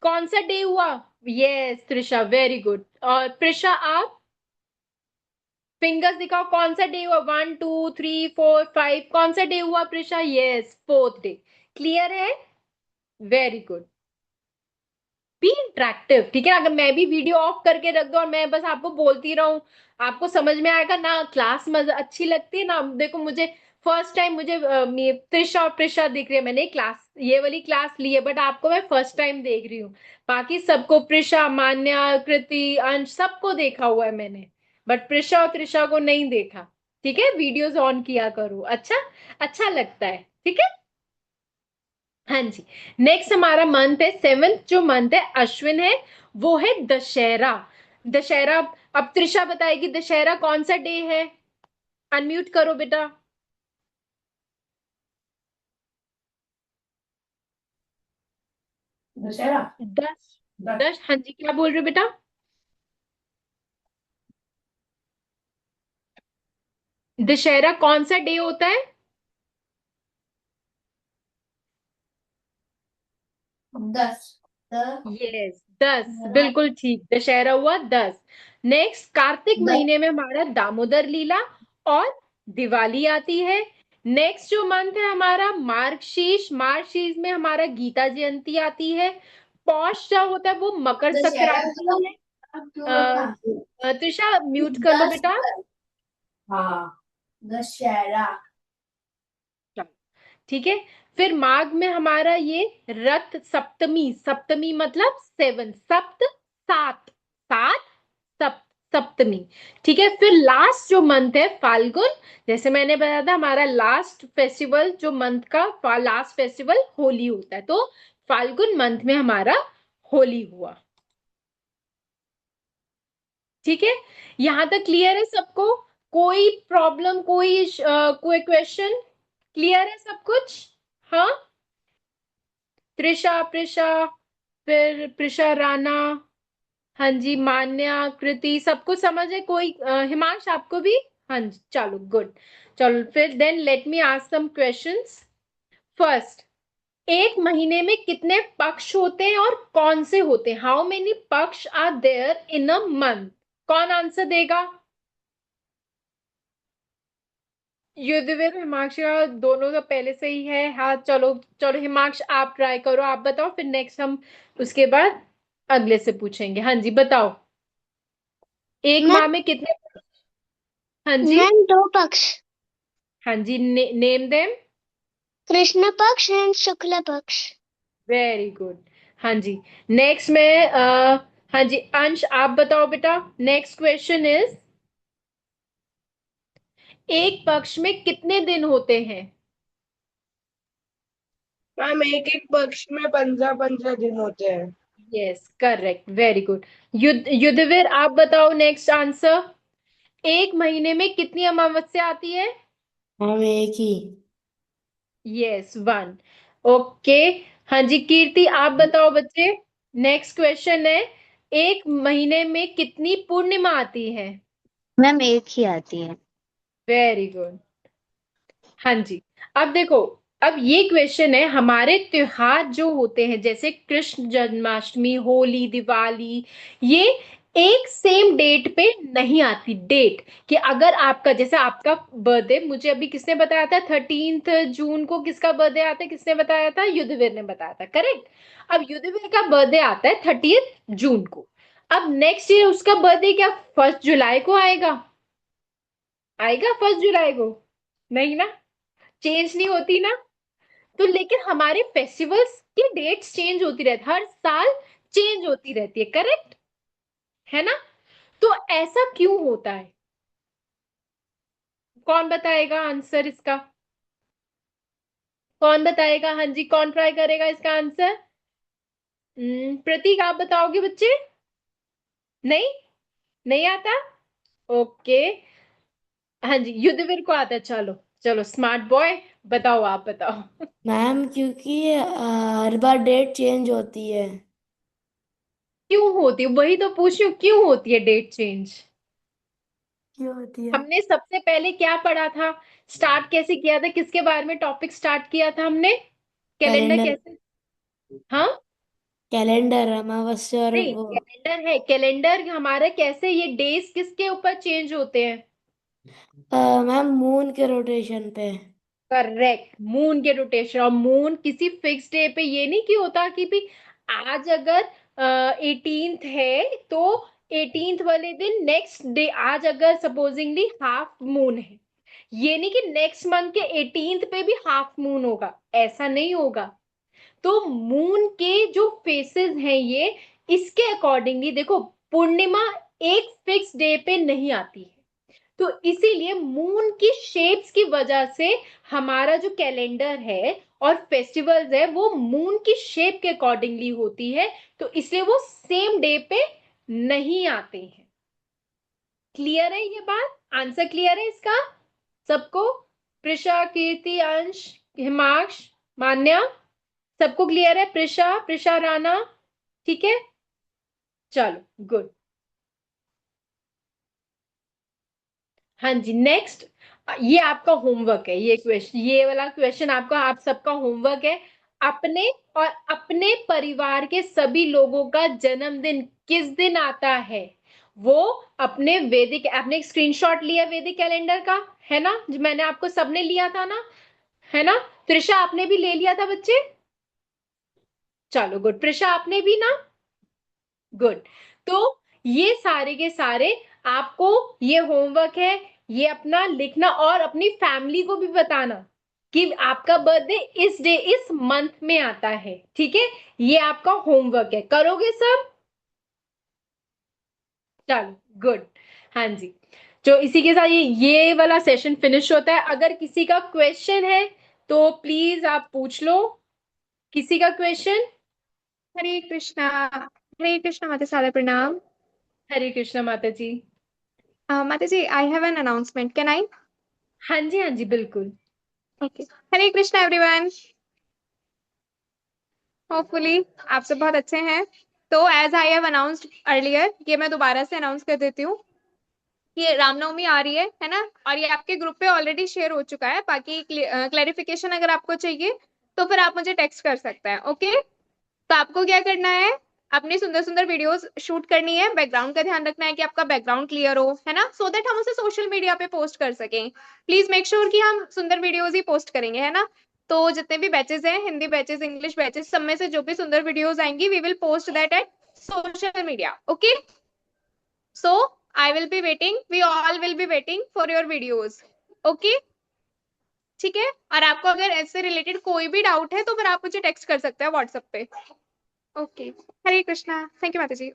Speaker 1: कौन सा डे हुआ? Yes Trisha, very good. और प्रिशा आप फिंगर्स दिखाओ, कौन सा डे हुआ? 1 2 3 4 5, कौन सा डे हुआ Prisha? Yes, fourth day. Clear है? Very good. बी इंटरेक्टिव, ठीक है। अगर मैं भी वीडियो ऑफ करके रख दूं और मैं बस आपको बोलती रहूं, आपको समझ में आएगा ना? क्लास मजा अच्छी लगती है ना? देखो मुझे फर्स्ट टाइम, मुझे त्रिशा और प्रिशा दिख रही है, मैंने क्लास, ये वाली क्लास ली है, बट आपको मैं फर्स्ट टाइम देख रही हूँ। बाकी सबको, प्रिशा, मान्या, कृति, अंश, सबको देखा हुआ है मैंने, बट प्रिशा और त्रिशा को नहीं देखा। ठीक है, वीडियोस ऑन किया करो। अच्छा, अच्छा लगता है। ठीक है। हाँ जी, नेक्स्ट हमारा मंथ है, सेवेंथ जो मंथ है, अश्विन है, वो है दशहरा। दशहरा, अब त्रिशा बताएगी दशहरा कौन सा डे है। अनम्यूट करो बेटा।
Speaker 8: दशहरा।
Speaker 1: दस, दस, हाँ जी, क्या बोल रहे हो बेटा? दशहरा कौन सा डे होता है?
Speaker 8: 10।
Speaker 1: यस, 10, बिल्कुल ठीक, दशहरा हुआ 10। नेक्स्ट, कार्तिक महीने में हमारा दामोदर लीला और दिवाली आती है। नेक्स्ट जो मंथ है हमारा मार्गशीर्ष, मार्गशीर्ष में हमारा गीता जयंती आती है। पौष जो होता है वो मकर संक्रांति है। त्रिशा म्यूट कर लो बेटा।
Speaker 8: हाँ, दशहरा।
Speaker 1: ठीक है। फिर माघ में हमारा ये रथ सप्तमी, सप्तमी मतलब 7, सप्त, सात, सात, सप्त, सप्तमी। ठीक है। फिर लास्ट जो मंथ है फाल्गुन, जैसे मैंने बताया था, हमारा लास्ट फेस्टिवल जो मंथ का लास्ट फेस्टिवल होली होता है, तो फाल्गुन मंथ में हमारा होली हुआ। ठीक है, यहां तक क्लियर है सबको? कोई प्रॉब्लम, कोई क्वेश्चन? क्लियर है सब कुछ? हाँ, त्रिशा, प्रिशा, फिर प्रिशा राणा, हाँ जी, मान्या, कृति, सबको समझ है? कोई हिमांश आपको भी? हाँ जी, चलो, गुड। चलो फिर then let me ask some questions. First, एक महीने में कितने पक्ष होते हैं और कौन से होते हैं? How many paksha are there in a month? कौन आंसर देगा? युद्धवीर, हिमांश का दोनों का पहले से ही है। हाँ, चलो चलो, हिमांश आप ट्राई करो, आप बताओ, फिर नेक्स्ट हम उसके बाद अगले से पूछेंगे। हाँ जी, बताओ, एक
Speaker 6: मैम
Speaker 1: माह में कितने? हाँ जी,
Speaker 6: मैम दो पक्ष,
Speaker 1: हाँ जी, नेम देम।
Speaker 6: कृष्ण पक्ष एंड शुक्ल पक्ष।
Speaker 1: Very good. हाँ जी, नेक्स्ट में हाँ जी, अंश आप बताओ बेटा। नेक्स्ट क्वेश्चन इज, एक पक्ष में कितने दिन होते हैं?
Speaker 2: मैम एक एक पक्ष में 15-15 दिन होते हैं।
Speaker 1: Yes, correct, very good. Yudhveer आप बताओ नेक्स्ट आंसर। एक महीने में कितनी अमावस्या आती है?
Speaker 7: मैम एक ही।
Speaker 1: यस, 1। ओके। हाँ जी, कीर्ति आप बताओ बच्चे। नेक्स्ट क्वेश्चन है, एक महीने में कितनी पूर्णिमा आती है?
Speaker 9: मैम एक ही आती है।
Speaker 1: Very good. हाँ जी। अब देखो, अब ये क्वेश्चन है, हमारे त्योहार जो होते हैं जैसे कृष्ण जन्माष्टमी, होली, दिवाली, ये एक सेम डेट पे नहीं आती। डेट कि अगर आपका, जैसे आपका बर्थडे, मुझे अभी किसने बताया था 13 जून को किसका बर्थडे आता है, किसने बताया था? युद्धवीर ने बताया था, करेक्ट। अब युद्धवीर का बर्थडे आता है 30 जून को। अब नेक्स्ट ईयर उसका बर्थडे क्या 1 जुलाई को आएगा? आएगा 1 जुलाई को? नहीं ना, चेंज नहीं होती ना। तो लेकिन हमारे फेस्टिवल्स की डेट्स चेंज होती रहती, हर साल चेंज होती रहती है, करेक्ट है ना? तो ऐसा क्यों होता है? कौन बताएगा आंसर इसका? कौन बताएगा? हाँ जी, कौन ट्राई करेगा इसका आंसर? प्रतीक आप बताओगे बच्चे? नहीं, नहीं आता। ओके। हाँ जी, युद्धवीर को आता है। चलो चलो, स्मार्ट बॉय, बताओ, आप बताओ।
Speaker 7: मैम क्योंकि हर बार डेट चेंज होती है।
Speaker 1: क्यों होती है, वही तो पूछ रही हूँ, क्यों होती है डेट चेंज?
Speaker 7: क्यों होती है?
Speaker 1: हमने सबसे पहले क्या पढ़ा था? स्टार्ट कैसे किया था? किसके बारे में टॉपिक स्टार्ट किया था हमने? Calendar
Speaker 7: calendar.
Speaker 1: कैसे? हाँ,
Speaker 7: कैलेंडर अमावस्या और
Speaker 1: नहीं,
Speaker 7: वो।
Speaker 1: कैलेंडर है, कैलेंडर हमारा कैसे, ये डेज किसके ऊपर चेंज होते हैं?
Speaker 7: मैम मून के रोटेशन पे।
Speaker 1: करेक्ट, मून के रोटेशन। और मून किसी फिक्स डे पे ये नहीं कि होता कि भी आज अगर 18th है तो 18th वाले दिन नेक्स्ट डे, आज अगर सपोजिंगली हाफ मून है, ये नहीं कि नेक्स्ट मंथ के 18th पे भी हाफ मून होगा, ऐसा नहीं होगा। तो मून के जो फेसेस हैं ये, इसके अकॉर्डिंगली देखो, पूर्णिमा एक फिक्स डे पे नहीं आती है। तो इसीलिए मून की शेप्स की वजह से हमारा जो कैलेंडर है और फेस्टिवल्स है वो मून की शेप के अकॉर्डिंगली होती है, तो इसलिए वो सेम डे पे नहीं आते हैं। क्लियर है ये बात? आंसर क्लियर है इसका सबको? प्रिशा, कीर्ति, अंश, हिमांश, मान्या, सबको क्लियर है? प्रिशा, प्रिशा राणा, ठीक है, चलो गुड। हाँ जी, नेक्स्ट, ये आपका होमवर्क है, ये क्वेश्चन, ये वाला क्वेश्चन आपका, आप सबका होमवर्क है। अपने और अपने परिवार के सभी लोगों का जन्मदिन किस दिन आता है, वो अपने वैदिक, आपने स्क्रीनशॉट लिया वैदिक कैलेंडर का, है ना? जो मैंने आपको, सबने लिया था ना, है ना? त्रिशा आपने भी ले लिया था बच्चे? चलो गुड, प्रिशा आपने भी ना? गुड। तो ये सारे के सारे आपको, ये होमवर्क है, ये अपना लिखना और अपनी फैमिली को भी बताना कि आपका बर्थडे इस डे इस मंथ में आता है, ठीक है? ये आपका होमवर्क है, करोगे सब? चलो गुड। हाँ जी, तो इसी के साथ ये वाला सेशन फिनिश होता है। अगर किसी का क्वेश्चन है तो प्लीज आप पूछ लो। किसी का क्वेश्चन?
Speaker 4: हरे कृष्णा। हरे कृष्णा माता सादा प्रणाम।
Speaker 1: हरे कृष्णा माता जी।
Speaker 4: माता जी, I have an announcement, can I?
Speaker 1: हाँ जी, हाँ जी, बिल्कुल।
Speaker 4: Okay. Hare Krishna everyone. Hopefully आप सब बहुत अच्छे हैं। तो as I have announced earlier, ये मैं दोबारा से अनाउंस कर देती हूँ, ये रामनवमी आ रही है ना? और ये आपके ग्रुप पे ऑलरेडी शेयर हो चुका है। बाकी क्लेरिफिकेशन अगर आपको चाहिए तो फिर आप मुझे टेक्स्ट कर सकते हैं। ओके, तो आपको क्या करना है, अपनी सुंदर सुंदर वीडियोस शूट करनी है, बैकग्राउंड का ध्यान रखना है कि आपका बैकग्राउंड क्लियर हो, है ना, सो दैट हम उसे सोशल मीडिया पे पोस्ट कर सकें। प्लीज मेक श्योर कि हम सुंदर वीडियोस ही पोस्ट करेंगे, है ना? तो जितने भी बैचेस हैं, हिंदी बैचेस, इंग्लिश बैचेस, सब में से जो भी सुंदर वीडियोस आएंगी, we will post that at social media. Okay, so I will be waiting, we all will be waiting for your videos. Okay, ठीक है? और आपको अगर इससे रिलेटेड कोई भी डाउट है तो फिर आप मुझे टेक्स्ट कर सकते हैं व्हाट्सएप पे। Okay, Hare Krishna, thank you माता जी।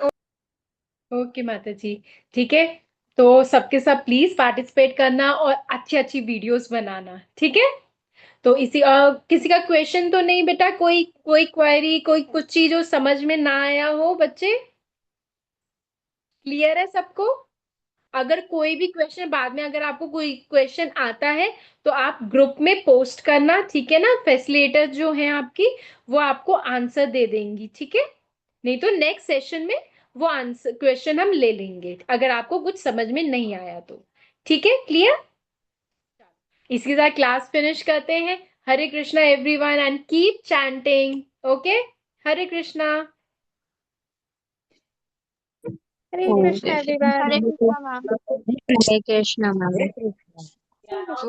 Speaker 1: ओके माता जी, ठीक है। तो सबके सब प्लीज पार्टिसिपेट करना और अच्छी अच्छी वीडियोस बनाना, ठीक है? तो इसी किसी का क्वेश्चन तो नहीं बेटा? कोई कोई क्वेरी, कोई कुछ चीज जो समझ में ना आया हो बच्चे? क्लियर है सबको? अगर कोई भी क्वेश्चन बाद में, अगर आपको कोई क्वेश्चन आता है तो आप ग्रुप में पोस्ट करना, ठीक है ना। फैसिलिटेटर जो है आपकी, वो आपको आंसर दे देंगी, ठीक है। नहीं तो नेक्स्ट सेशन में वो आंसर क्वेश्चन हम ले लेंगे अगर आपको कुछ समझ में नहीं आया तो। ठीक है, क्लियर। इसके साथ क्लास फिनिश करते हैं। Hare Krishna everyone and keep chanting. Okay, Hare Krishna.
Speaker 4: Hare
Speaker 9: Oh,
Speaker 4: Krishna everyone.
Speaker 9: Hare Krishna, ma'am. Hare Krishna, ma'am.
Speaker 4: Hare Krishna.